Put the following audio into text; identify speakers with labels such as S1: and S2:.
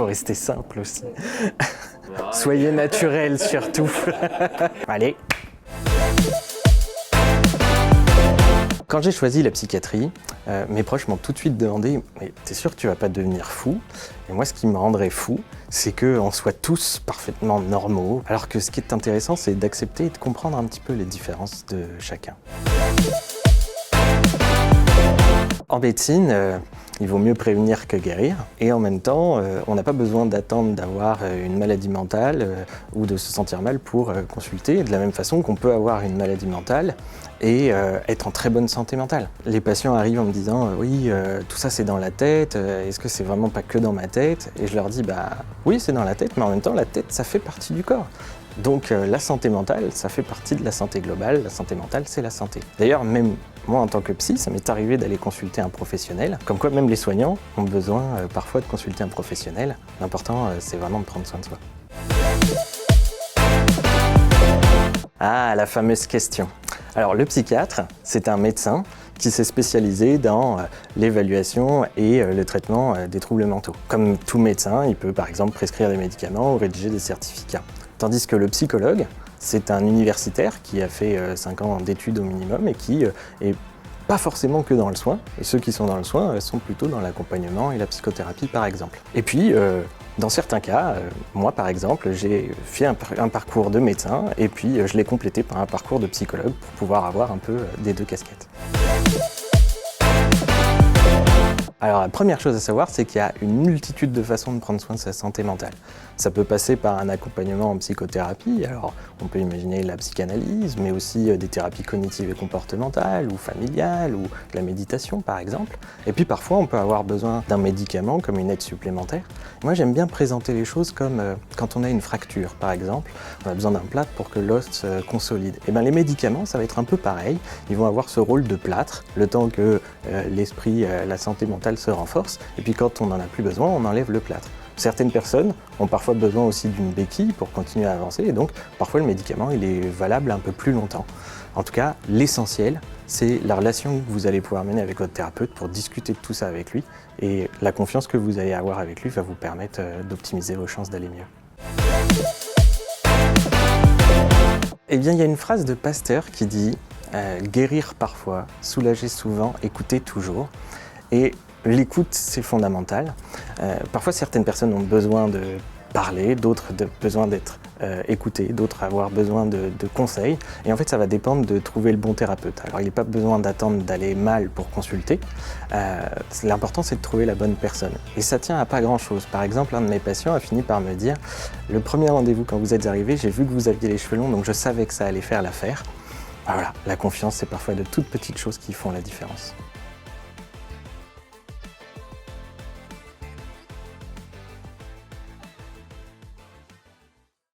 S1: faut rester simple aussi. Soyez naturel surtout. Allez. Quand j'ai choisi la psychiatrie, mes proches m'ont tout de suite demandé « Mais t'es sûr que tu vas pas devenir fou ?» Et moi, ce qui me rendrait fou, c'est qu'on soit tous parfaitement normaux, alors que ce qui est intéressant, c'est d'accepter et de comprendre un petit peu les différences de chacun. En médecine, il vaut mieux prévenir que guérir. Et en même temps, on n'a pas besoin d'attendre d'avoir une maladie mentale ou de se sentir mal pour consulter, de la même façon qu'on peut avoir une maladie mentale et être en très bonne santé mentale. Les patients arrivent en me disant « Oui, tout ça c'est dans la tête, est-ce que c'est vraiment pas que dans ma tête ?» Et je leur dis « Bah oui, c'est dans la tête, mais en même temps, la tête, ça fait partie du corps. » Donc la santé mentale, ça fait partie de la santé globale, la santé mentale, c'est la santé. D'ailleurs, même moi, en tant que psy, ça m'est arrivé d'aller consulter un professionnel. Comme quoi, même les soignants ont besoin parfois de consulter un professionnel. L'important, c'est vraiment de prendre soin de soi. Ah, la fameuse question. Alors, le psychiatre, c'est un médecin qui s'est spécialisé dans l'évaluation et le traitement des troubles mentaux. Comme tout médecin, il peut par exemple prescrire des médicaments ou rédiger des certificats. Tandis que le psychologue, c'est un universitaire qui a fait 5 ans d'études au minimum et qui est pas forcément que dans le soin. Et ceux qui sont dans le soin sont plutôt dans l'accompagnement et la psychothérapie par exemple. Et puis, dans certains cas, moi par exemple, j'ai fait un parcours de médecin et puis je l'ai complété par un parcours de psychologue pour pouvoir avoir un peu des deux casquettes. Alors la première chose à savoir, c'est qu'il y a une multitude de façons de prendre soin de sa santé mentale. Ça peut passer par un accompagnement en psychothérapie, alors on peut imaginer la psychanalyse, mais aussi des thérapies cognitives et comportementales, ou familiales, ou de la méditation par exemple. Et puis parfois on peut avoir besoin d'un médicament comme une aide supplémentaire. Moi j'aime bien présenter les choses comme quand on a une fracture par exemple, on a besoin d'un plâtre pour que l'os se consolide. Et bien les médicaments ça va être un peu pareil, ils vont avoir ce rôle de plâtre, le temps que l'esprit, la santé mentale se renforce, et puis quand on n'en a plus besoin, on enlève le plâtre. Certaines personnes ont parfois besoin aussi d'une béquille pour continuer à avancer, et donc parfois le médicament il est valable un peu plus longtemps. En tout cas, l'essentiel, c'est la relation que vous allez pouvoir mener avec votre thérapeute pour discuter de tout ça avec lui, et la confiance que vous allez avoir avec lui va vous permettre d'optimiser vos chances d'aller mieux. Eh bien, il y a une phrase de Pasteur qui dit « Guérir parfois, soulager souvent, écouter toujours ». Et l'écoute, c'est fondamental. Parfois, certaines personnes ont besoin de parler, d'autres ont besoin d'être écoutées, d'autres avoir besoin de conseils. Et en fait, ça va dépendre de trouver le bon thérapeute. Alors, il n'est pas besoin d'attendre d'aller mal pour consulter. L'important, c'est de trouver la bonne personne. Et ça tient à pas grand-chose. Par exemple, un de mes patients a fini par me dire « Le premier rendez-vous, quand vous êtes arrivé, j'ai vu que vous aviez les cheveux longs, donc je savais que ça allait faire l'affaire. » Voilà, la confiance, c'est parfois de toutes petites choses qui font la différence.